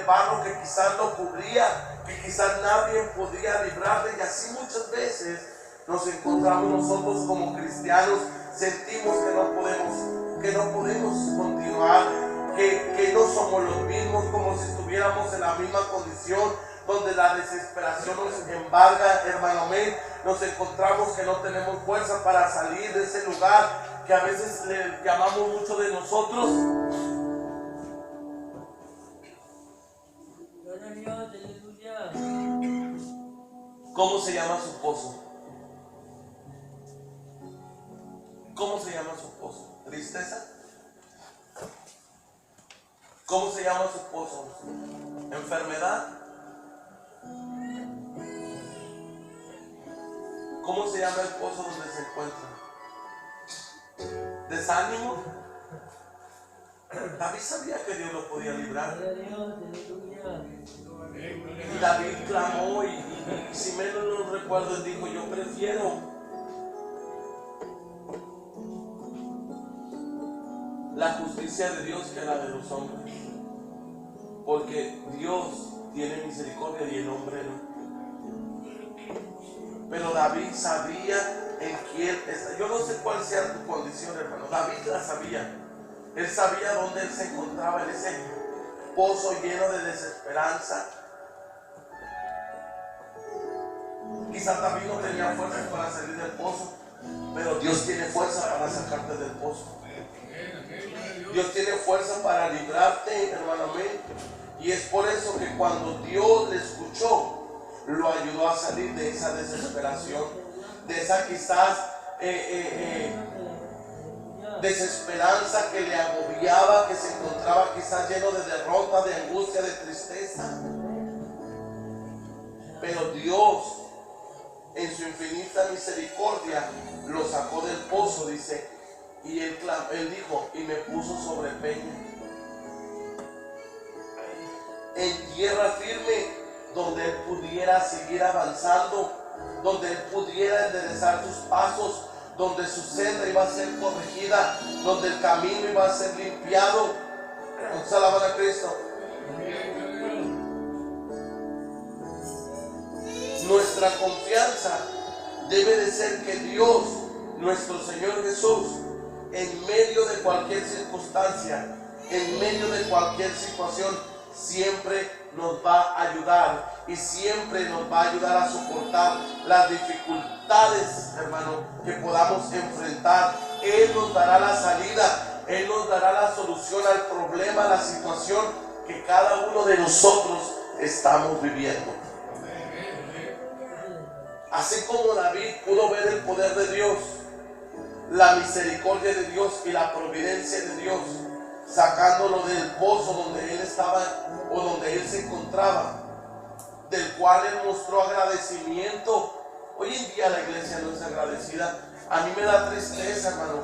el barro que quizás lo cubría, que quizás nadie podía librarle. Y así muchas veces nos encontramos nosotros como cristianos, sentimos que no podemos continuar, que no somos los mismos, como si estuviéramos en la misma condición, donde la desesperación nos embarga, hermano, amén. Nos encontramos que no tenemos fuerza para salir de ese lugar que a veces le llamamos mucho de nosotros. ¿Cómo se llama su pozo? ¿Cómo se llama su pozo? ¿Tristeza? ¿Cómo se llama su pozo? ¿Enfermedad? ¿Cómo se llama el pozo donde se encuentra? ¿Desánimo? David sabía que Dios lo podía librar. Y David clamó y si menos no recuerdo, él dijo: yo prefiero la justicia de Dios que la de los hombres, porque Dios tiene misericordia y el hombre no. Pero David sabía en quién está. Yo no sé cuál sea tu condición, hermano. David la sabía. Él sabía dónde él se encontraba, en ese pozo lleno de desesperanza. Quizás David no tenía fuerza para salir del pozo, pero Dios tiene fuerza para sacarte del pozo. Dios tiene fuerza para librarte, hermano, amén. Y es por eso que cuando Dios le escuchó, lo ayudó a salir de esa desesperación, de esa quizás desesperanza que le agobiaba, que se encontraba quizás lleno de derrota, de angustia, de tristeza. Pero Dios, en su infinita misericordia, lo sacó del pozo, dice, y él dijo: y me puso sobre peña, en tierra firme, donde él pudiera seguir avanzando, donde él pudiera enderezar sus pasos, donde su senda iba a ser corregida, donde el camino iba a ser limpiado. ¿Cuántos alaban a Cristo? Nuestra confianza debe de ser que Dios, nuestro Señor Jesús, en medio de cualquier circunstancia, en medio de cualquier situación, siempre nos va a ayudar y siempre nos va a ayudar a soportar las dificultades, hermano, que podamos enfrentar. Él nos dará la salida, Él nos dará la solución al problema, a la situación que cada uno de nosotros estamos viviendo. Así como David pudo ver el poder de Dios, la misericordia de Dios y la providencia de Dios, sacándolo del pozo donde él estaba o donde él se encontraba, del cual él mostró agradecimiento. Hoy en día la iglesia no es agradecida. A mí me da tristeza, hermano,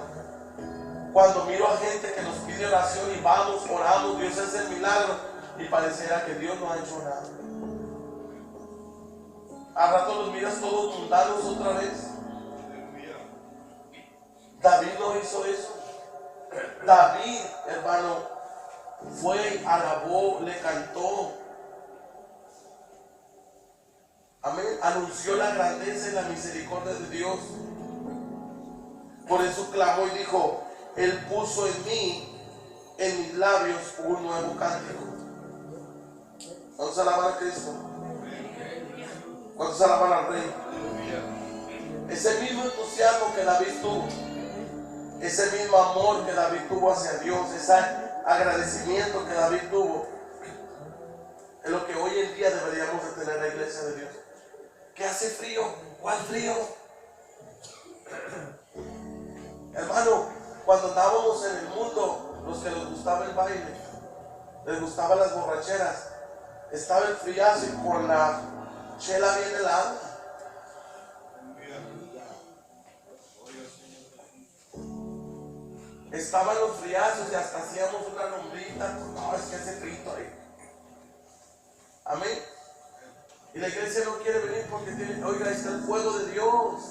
cuando miro a gente que nos pide oración y vamos, oramos, Dios hace el milagro y pareciera que Dios no ha hecho nada. Al rato los miras todos mundanos otra vez. David no hizo eso. David, hermano, fue, alabó, le cantó, amén, anunció la grandeza y la misericordia de Dios. Por eso clamó y dijo: Él puso en mí, en mis labios, un nuevo cántico. ¿Cuántos alaban a Cristo? ¿Cuántos alaban al Rey? Ese mismo entusiasmo que David tuvo, ese mismo amor que David tuvo hacia Dios, ese agradecimiento que David tuvo, es lo que hoy en día deberíamos de tener en la iglesia de Dios. ¿Qué hace frío? ¿Cuál frío? Hermano, cuando andábamos en el mundo, los que les gustaba el baile, les gustaban las borracheras, estaba el friazo y con la chela bien helada. Estaban los friazos y hasta hacíamos una lombrita. No, es que hace frito ahí. Amén. Y la iglesia no quiere venir porque tiene, oiga, ahí está el fuego de Dios.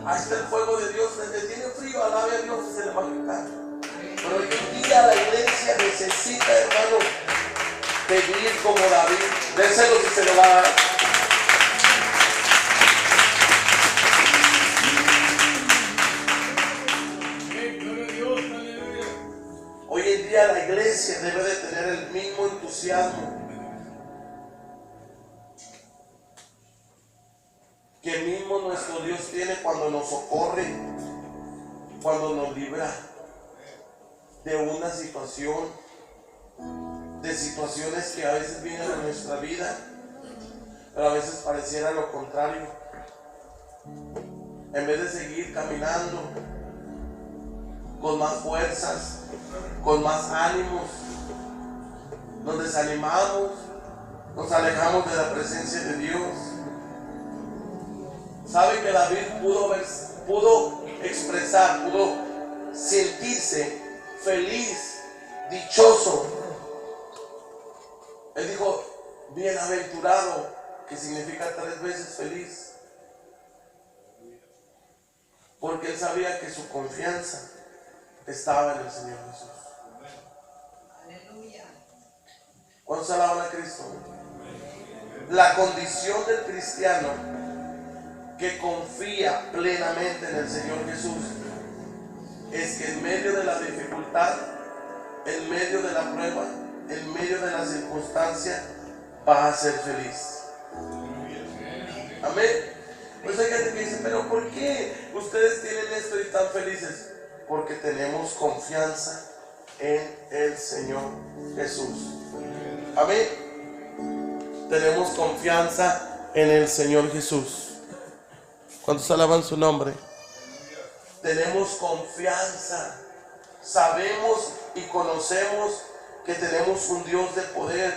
Ahí está el fuego de Dios. Desde tiene frío, alabe a Dios y se le va a quitar. Pero hoy en día la iglesia necesita, hermano, pedir como David. Déselo si se lo va a dar. Hoy en día la iglesia debe de tener el mismo entusiasmo que mismo nuestro Dios tiene cuando nos socorre, cuando nos libra de una situación, de situaciones que a veces vienen a nuestra vida, pero a veces pareciera lo contrario. En vez de seguir caminando con más fuerzas, con más ánimos, nos desanimamos, nos alejamos de la presencia de Dios. ¿Sabe que David pudo expresar, pudo sentirse feliz, dichoso? Él dijo, bienaventurado, que significa 3 veces feliz, porque él sabía que su confianza estaba en el Señor Jesús. Aleluya. ¿Cuántos alaban a Cristo? La condición del cristiano que confía plenamente en el Señor Jesús es que en medio de la dificultad, en medio de la prueba, en medio de la circunstancia, va a ser feliz. Amén. Pues hay gente que dice, pero ¿por qué ustedes tienen esto y están felices? Porque tenemos confianza en el Señor Jesús. Amén. Tenemos confianza en el Señor Jesús. ¿Cuántos alaban su nombre? Tenemos confianza. Sabemos y conocemos que tenemos un Dios de poder,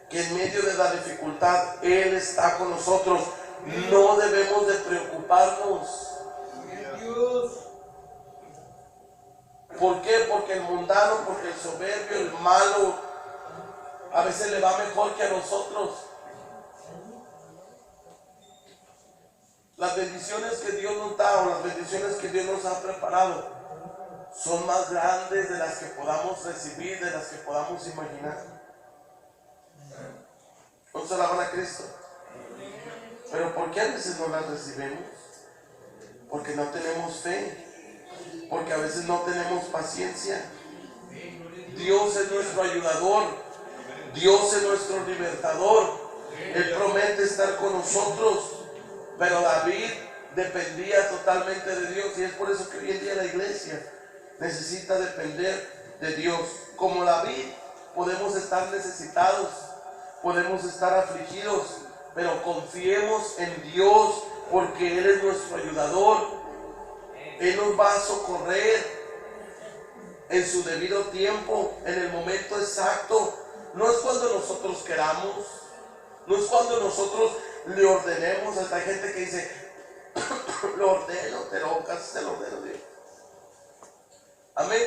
que en medio de la dificultad Él está con nosotros. No debemos de preocuparnos. ¿Por qué? Porque el mundano, porque el soberbio, el malo, a veces le va mejor que a nosotros. Las bendiciones que Dios nos da o las bendiciones que Dios nos ha preparado son más grandes de las que podamos recibir, de las que podamos imaginar. ¿No se alaban a Cristo? Pero ¿por qué a veces no las recibimos? Porque no tenemos fe, porque a veces no tenemos paciencia. Dios es nuestro ayudador, Dios es nuestro libertador. Él promete estar con nosotros, pero David dependía totalmente de Dios, y es por eso que hoy en día la iglesia necesita depender de Dios. Como David, podemos estar necesitados, podemos estar afligidos, pero confiemos en Dios, porque Él es nuestro ayudador. Él nos va a socorrer en su debido tiempo, en el momento exacto. No es cuando nosotros queramos, no es cuando nosotros le ordenemos. Hasta hay gente que dice, lo ordeno, pero casi se lo ordeno Dios. Amén.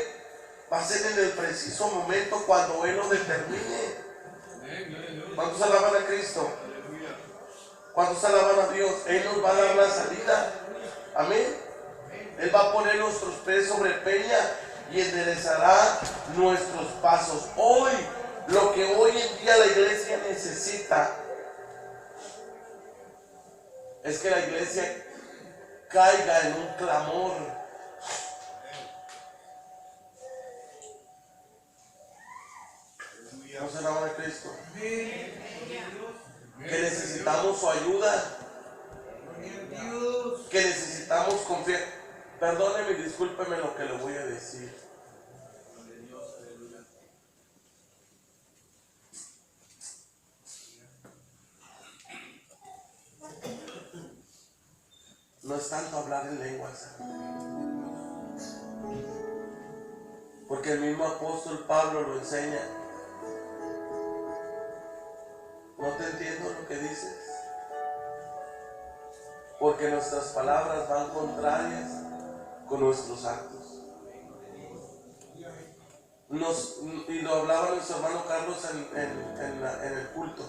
Va a ser en el preciso momento cuando Él lo determine. ¿Cuántos alaban a Cristo? ¿Cuántos alaban a Dios? Él nos va a dar la salida. Amén. Él va a poner nuestros pies sobre peña y enderezará nuestros pasos. Hoy, lo que hoy en día la iglesia necesita es que la iglesia caiga en un clamor. ¿No se alaban a Cristo? Que necesitamos su ayuda, que necesitamos confiar. Perdóneme y discúlpeme lo que le voy a decir. No es tanto hablar en lenguas, porque el mismo apóstol Pablo lo enseña. No te entiendo lo que dices, porque nuestras palabras van contrarias con nuestros actos. Y lo hablaba nuestro hermano Carlos en el culto.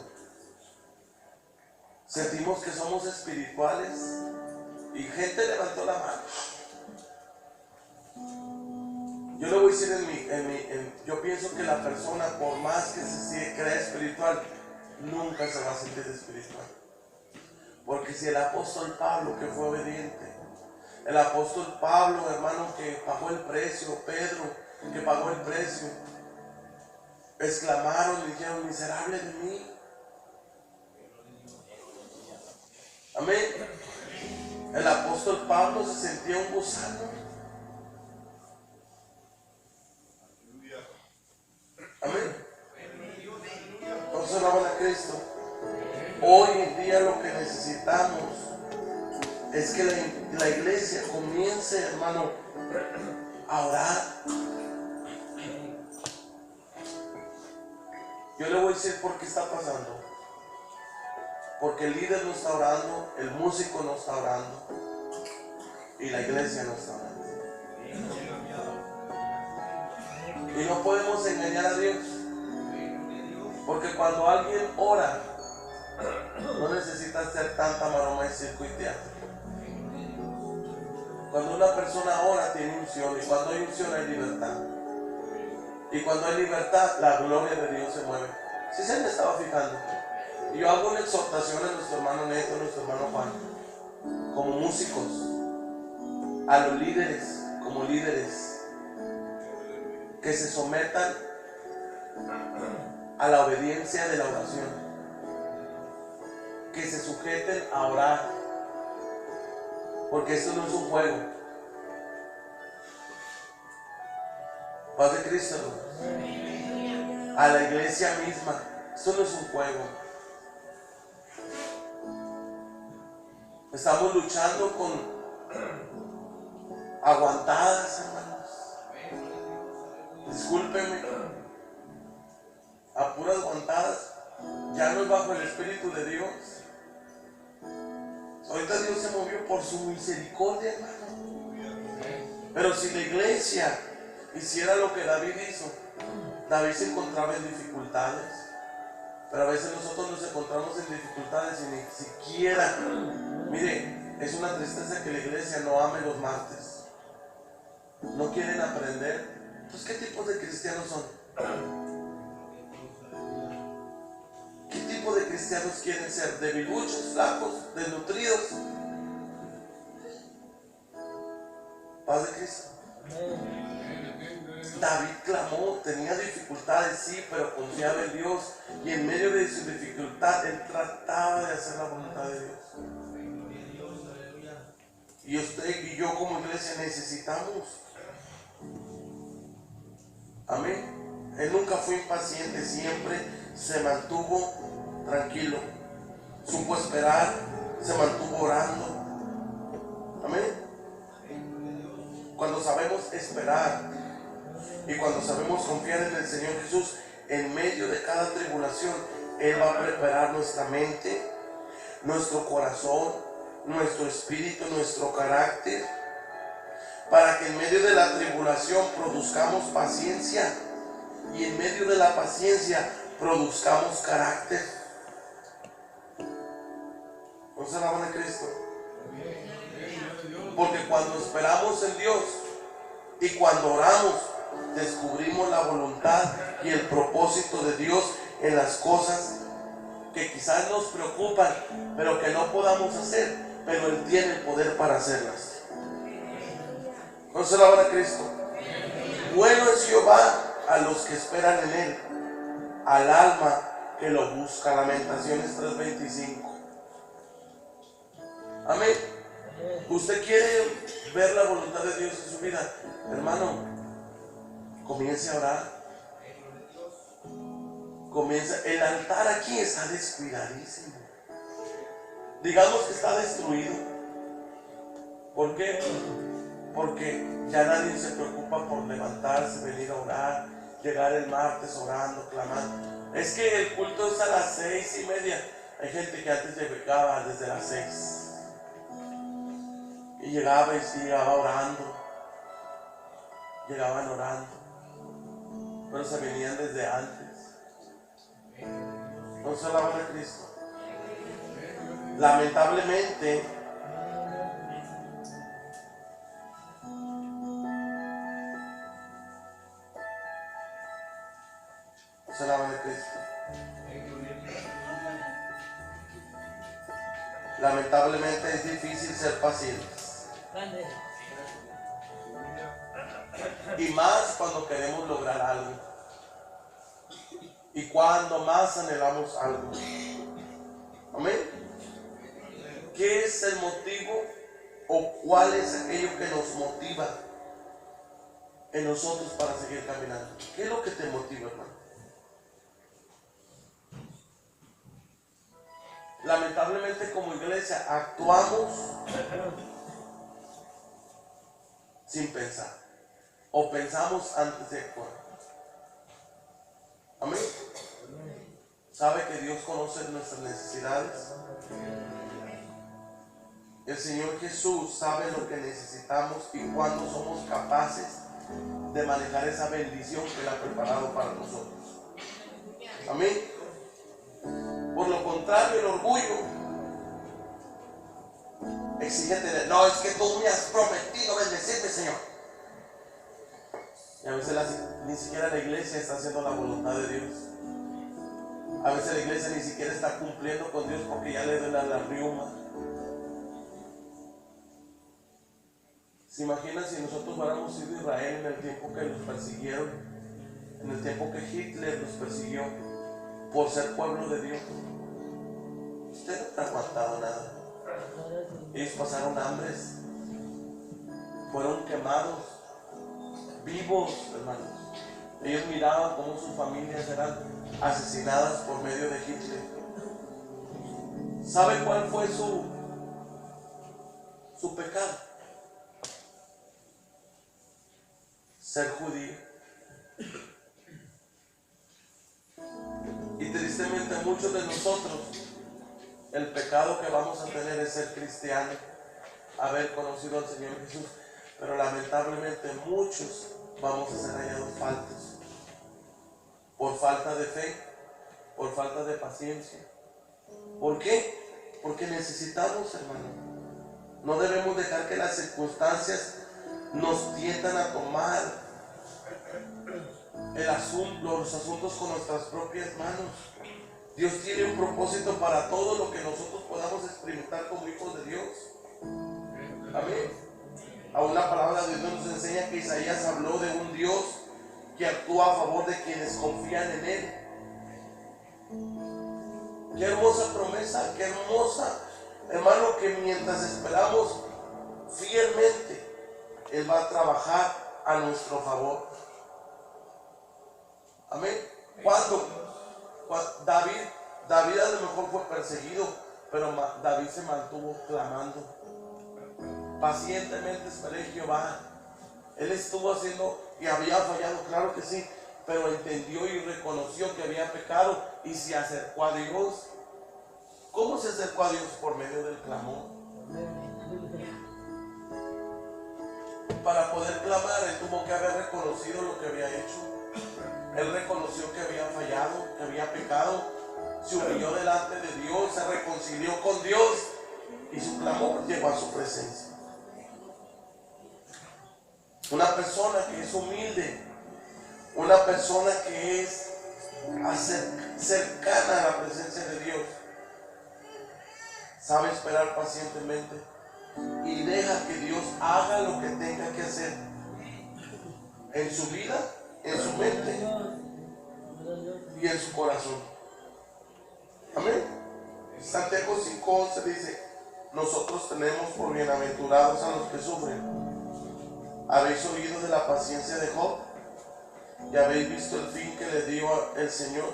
Sentimos que somos espirituales y gente levantó la mano. Yo le voy a decir yo pienso que la persona, por más que se crea espiritual, nunca se va a sentir espiritual. Porque si el apóstol Pablo, que fue obediente, el apóstol Pablo, hermano, que pagó el precio, Pedro, que pagó el precio, exclamaron y dijeron: miserable de mí. Amén. El apóstol Pablo se sentía un gusano. Amén. Entonces alaban a Cristo. Hoy en día lo que necesitamos es que la iglesia comience, hermano, a orar. Yo le voy a decir por qué está pasando. Porque el líder no está orando, el músico no está orando y la iglesia no está orando. Y no podemos engañar a Dios. Porque cuando alguien ora, no necesita hacer tanta maroma y circo y teatro. Cuando una persona ora, tiene unción. Y cuando hay unción, hay libertad. Y cuando hay libertad, la gloria de Dios se mueve. ¿Sí se me estaba fijando? Y yo hago una exhortación a nuestro hermano Neto, a nuestro hermano Juan, como músicos, a los líderes, como líderes, que se sometan a la obediencia de la oración, que se sujeten a orar, porque esto no es un juego. Paz de Cristo, a la iglesia misma, esto no es un juego. Estamos luchando con aguantadas, hermanos. Discúlpenme, a puras aguantadas. Ya no es bajo el Espíritu de Dios. Ahorita Dios se movió por su misericordia, hermano. Pero si la iglesia hiciera lo que David hizo, David se encontraba en dificultades. Pero a veces nosotros nos encontramos en dificultades y ni siquiera, mire, es una tristeza que la iglesia no ame los martes. No quieren aprender. Entonces, ¿qué tipos de cristianos son? ¿Qué tipo de cristianos quieren ser? ¿Debiluchos, flacos, desnutridos? Paz de Cristo. David clamó, tenía dificultades, sí, pero confiaba en Dios. Y en medio de su dificultad, él trataba de hacer la voluntad de Dios. Y usted y yo como iglesia necesitamos. Amén. Él nunca fue impaciente, siempre se mantuvo tranquilo. Supo esperar, se mantuvo orando. Amén. Cuando sabemos esperar y cuando sabemos confiar en el Señor Jesús, en medio de cada tribulación, Él va a preparar nuestra mente, nuestro corazón, nuestro espíritu, nuestro carácter, para que en medio de la tribulación produzcamos paciencia y en medio de la paciencia produzcamos carácter. ¿No se alaban a Cristo? Porque cuando esperamos en Dios y cuando oramos, descubrimos la voluntad y el propósito de Dios en las cosas que quizás nos preocupan, pero que no podamos hacer, pero Él tiene el poder para hacerlas. ¿No se alaban a Cristo? Bueno es Jehová a los que esperan en Él, al alma que lo busca. Lamentaciones 3:25. Amén. ¿Usted quiere ver la voluntad de Dios en su vida? Hermano, comience a orar. Comienza. El altar aquí está descuidadísimo. Digamos que está destruido. ¿Por qué? Porque ya nadie se preocupa por levantarse, venir a orar, llegar el martes orando, clamando. Es que el culto es a las 6:30. Hay gente que antes llegaba desde las 6 y llegaba y llegaba orando. Llegaban orando, pero se venían desde antes. No se alaban a Cristo. Lamentablemente, Se alaban de Cristo. Lamentablemente es difícil ser pacientes. Y más cuando queremos lograr algo. Y cuando más anhelamos algo. Amén. ¿Qué es el motivo o cuál es aquello que nos motiva en nosotros para seguir caminando? ¿Qué es lo que te motiva, hermano? Lamentablemente como iglesia actuamos sin pensar o pensamos antes de actuar. Amén. ¿Sabe que Dios conoce nuestras necesidades? El Señor Jesús sabe lo que necesitamos y cuándo somos capaces de manejar esa bendición que Él ha preparado para nosotros. Amén. Por lo contrario, el orgullo exige tener, no, es que tú me has prometido bendecirme, Señor. Y a veces ni siquiera la iglesia está haciendo la voluntad de Dios. A veces la iglesia ni siquiera está cumpliendo con Dios porque ya le duele la riuma. ¿Se imaginan si nosotros hubiéramos sido Israel en el tiempo que los persiguieron? En el tiempo que Hitler los persiguió por ser pueblo de Dios. Usted no ha aguantado nada. Ellos pasaron hambres, fueron quemados, vivos, hermanos. Ellos miraban cómo sus familias eran asesinadas por medio de Hitler. ¿Sabe cuál fue su pecado? Ser judío. Y tristemente muchos de nosotros, el pecado que vamos a tener es ser cristiano, haber conocido al Señor Jesús, pero lamentablemente muchos vamos a ser hallados faltos, por falta de fe, por falta de paciencia. ¿Por qué? Porque necesitamos, hermano. No debemos dejar que las circunstancias nos tiendan a tomar los asuntos con nuestras propias manos. Dios tiene un propósito para todo lo que nosotros podamos experimentar como hijos de Dios. Amén. Aún la palabra de Dios nos enseña que Isaías habló de un Dios que actúa a favor de quienes confían en Él. Qué hermosa promesa, qué hermosa, hermano, que mientras esperamos fielmente, Él va a trabajar a nuestro favor. Amén. Cuando David a lo mejor fue perseguido, pero David se mantuvo clamando. Pacientemente esperé en Jehová. Él estuvo haciendo y había fallado, claro que sí, pero entendió y reconoció que había pecado y se acercó a Dios. ¿Cómo se acercó a Dios? Por medio del clamor. Para poder clamar, él tuvo que haber reconocido lo que había hecho. Él reconoció que había fallado, que había pecado, se humilló delante de Dios, se reconcilió con Dios y su clamor llegó a su presencia. Una persona que es humilde, una persona que es cercana a la presencia de Dios, sabe esperar pacientemente y deja que Dios haga lo que tenga que hacer en su vida, en su mente y en su corazón. Amén. Santiago 5:11 dice: nosotros tenemos por bienaventurados a los que sufren. ¿Habéis oído de la paciencia de Job? ¿Y habéis visto el fin que le dio el Señor?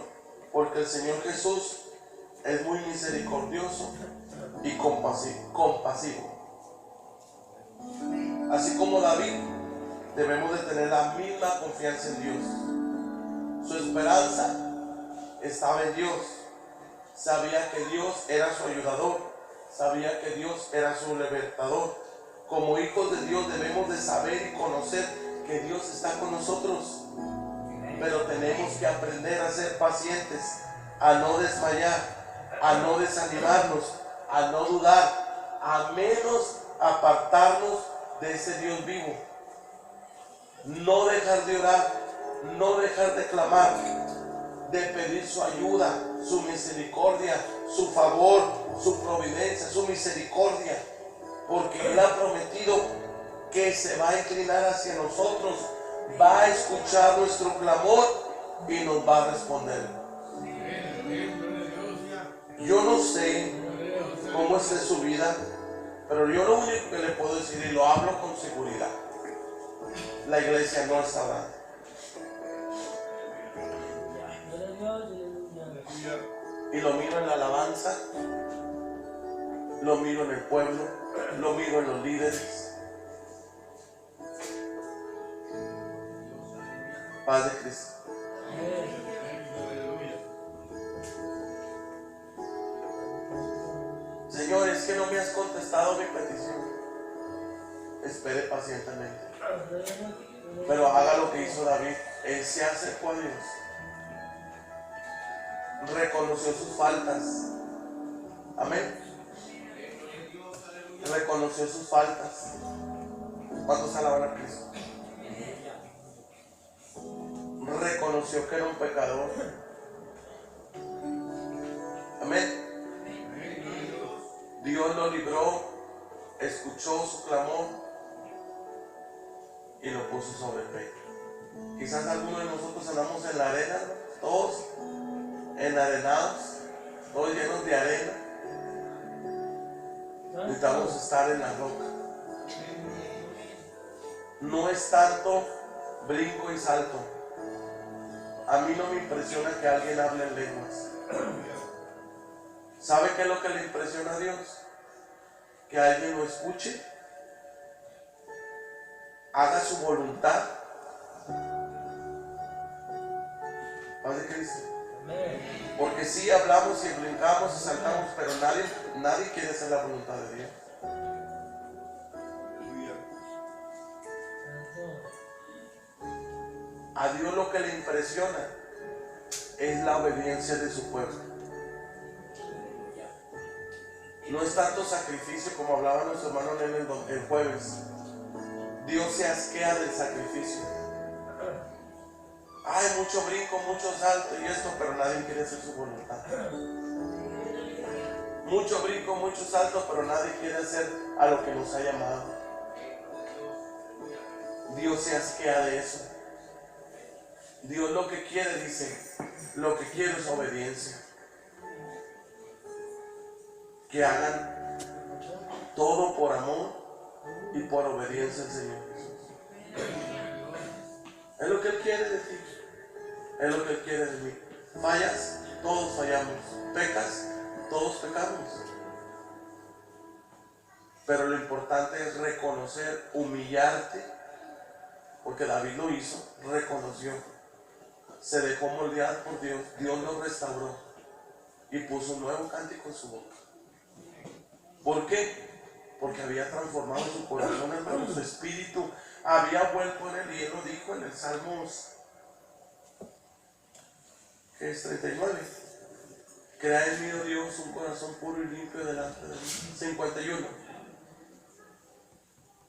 Porque el Señor Jesús es muy misericordioso y compasivo. Así como David, debemos de tener la misma confianza en Dios. Su esperanza estaba en Dios. Sabía que Dios era su ayudador. Sabía que Dios era su libertador. Como hijos de Dios debemos de saber y conocer que Dios está con nosotros. Pero tenemos que aprender a ser pacientes, a no desmayar, a no desanimarnos, a no dudar, a menos apartarnos de ese Dios vivo. No dejar de orar, no dejar de clamar, de pedir su ayuda, su misericordia, su favor, su providencia, su misericordia, porque Él ha prometido que se va a inclinar hacia nosotros, va a escuchar nuestro clamor y nos va a responder. Yo no sé cómo esté su vida, pero yo lo único que le puedo decir, y lo hablo con seguridad, la iglesia no está orando. Y lo miro en la alabanza, lo miro en el pueblo, lo miro en los líderes. Paz de Cristo. Señor, es que no me has contestado mi petición. Espere pacientemente. Pero haga lo que hizo David. Él se acercó a Dios. Reconoció sus faltas. Amén. Reconoció sus faltas. ¿Cuántos alaban a Cristo? Reconoció que era un pecador. Amén. Dios lo libró, escuchó su clamor y lo puso sobre el pecho. Quizás algunos de nosotros andamos en la arena, todos enarenados, todos llenos de arena. Necesitamos estar en la roca. No es tanto brinco y salto. A mí no me impresiona que alguien hable en lenguas. ¿Sabe qué es lo que le impresiona a Dios? Que alguien lo escuche, haga su voluntad. Paz de Cristo. Porque sí hablamos y brincamos y saltamos, pero nadie quiere hacer la voluntad de Dios. A Dios lo que le impresiona es la obediencia de su pueblo. No es tanto sacrificio como hablaba nuestro hermano Nene el jueves. Dios se asquea del sacrificio. Hay mucho brinco, mucho salto y esto, pero nadie quiere hacer su voluntad. Mucho brinco, mucho salto, pero nadie quiere hacer a lo que nos ha llamado. Dios se asquea de eso. Dios lo que quiere, dice, lo que quiere es obediencia. Que hagan todo por amor y por obediencia al Señor Jesús. Es lo que Él quiere de ti. Es lo que Él quiere de mí. Fallas, todos fallamos. Pecas, todos pecamos. Pero lo importante es reconocer, humillarte, porque David lo hizo, reconoció. Se dejó moldear por Dios. Dios lo restauró y puso un nuevo cántico en su boca. ¿Por qué? Porque había transformado su corazón, hermano, su espíritu había vuelto en él, y él lo dijo en el Salmos, que es 39. Crea en mí, oh Dios, un corazón puro y limpio delante de mí. 51.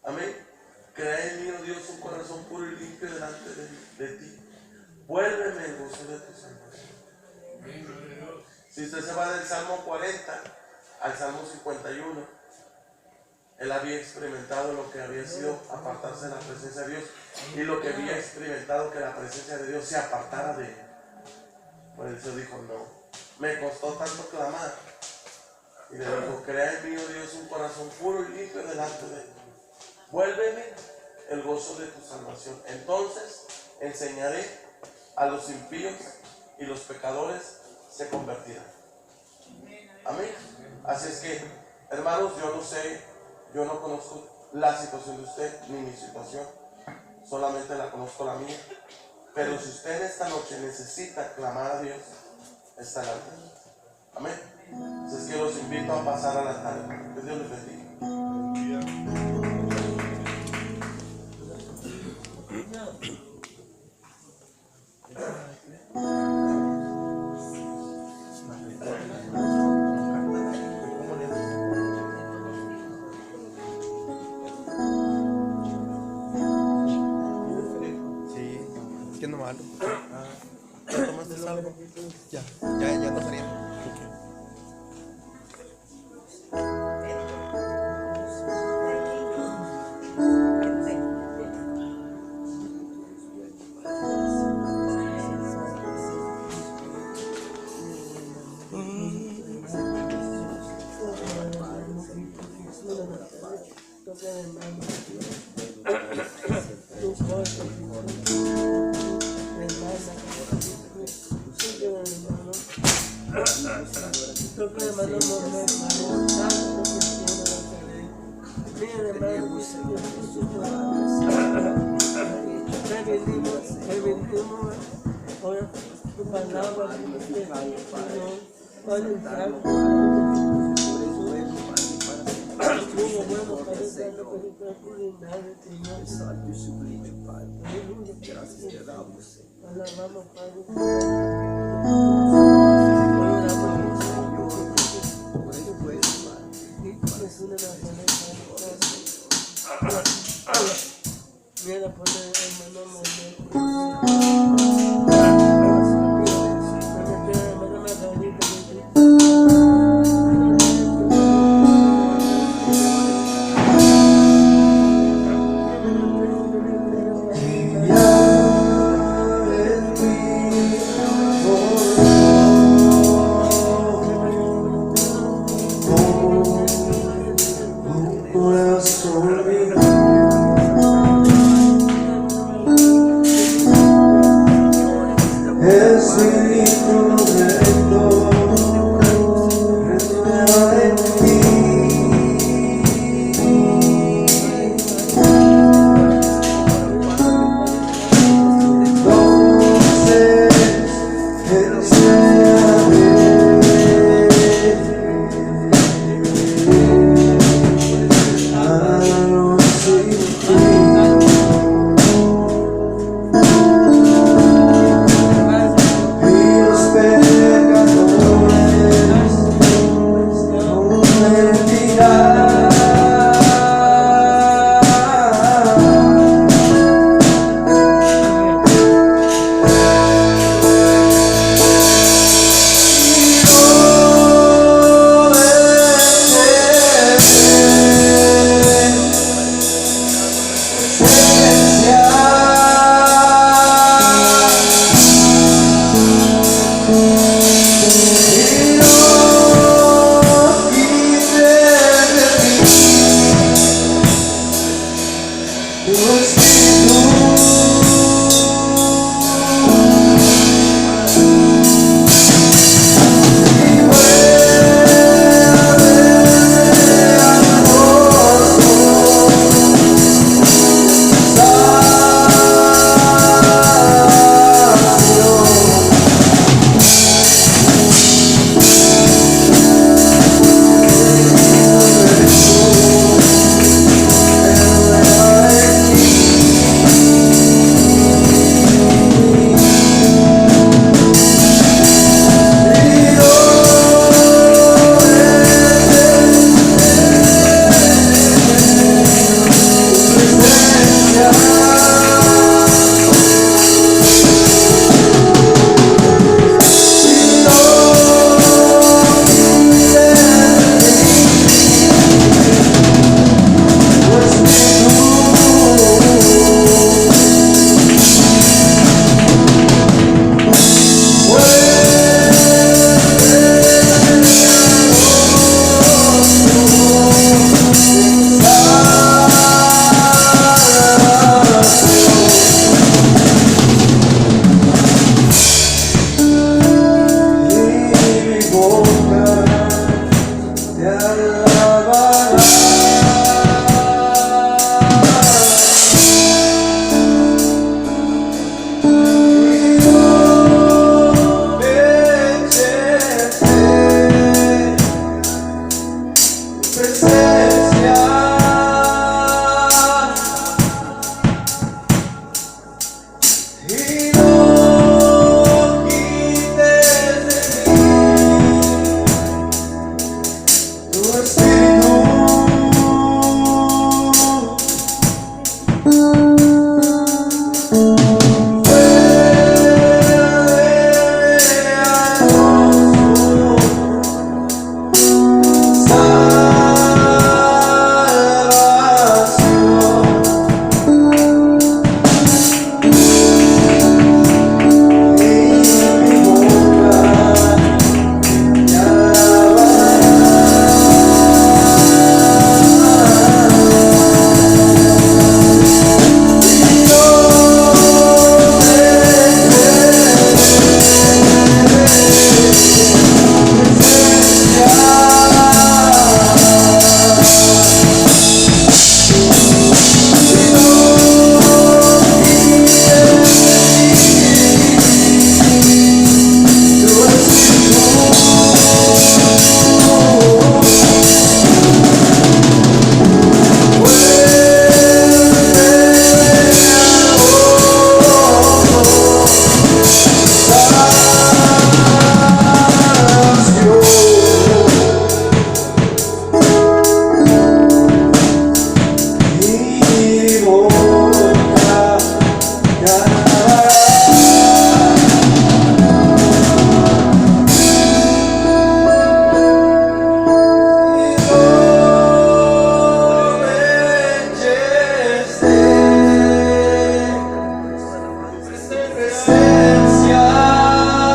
Amén. Crea en mí, oh Dios, un corazón puro y limpio delante de ti. Vuélveme el gozo de tu salvación. Si usted se va del Salmo 40 al Salmo 51, él había experimentado lo que había sido apartarse de la presencia de Dios, y lo que había experimentado que la presencia de Dios se apartara de él. Por eso dijo, no, me costó tanto clamar. Y le dijo, crea en mí, oh Dios, un corazón puro y limpio delante de él. Vuélveme el gozo de tu salvación. Entonces enseñaré a los impíos, y los pecadores se convertirán. Amén. Así es que, hermanos, yo no sé, yo no conozco la situación de usted ni mi situación, solamente la conozco la mía. Pero si usted en esta noche necesita clamar a Dios, está en la altar. Amén. Así es que los invito a pasar al altar. Que Dios les bendiga. Sí, es que no malo. ¿Ya tomaste algo? Ya está saliendo.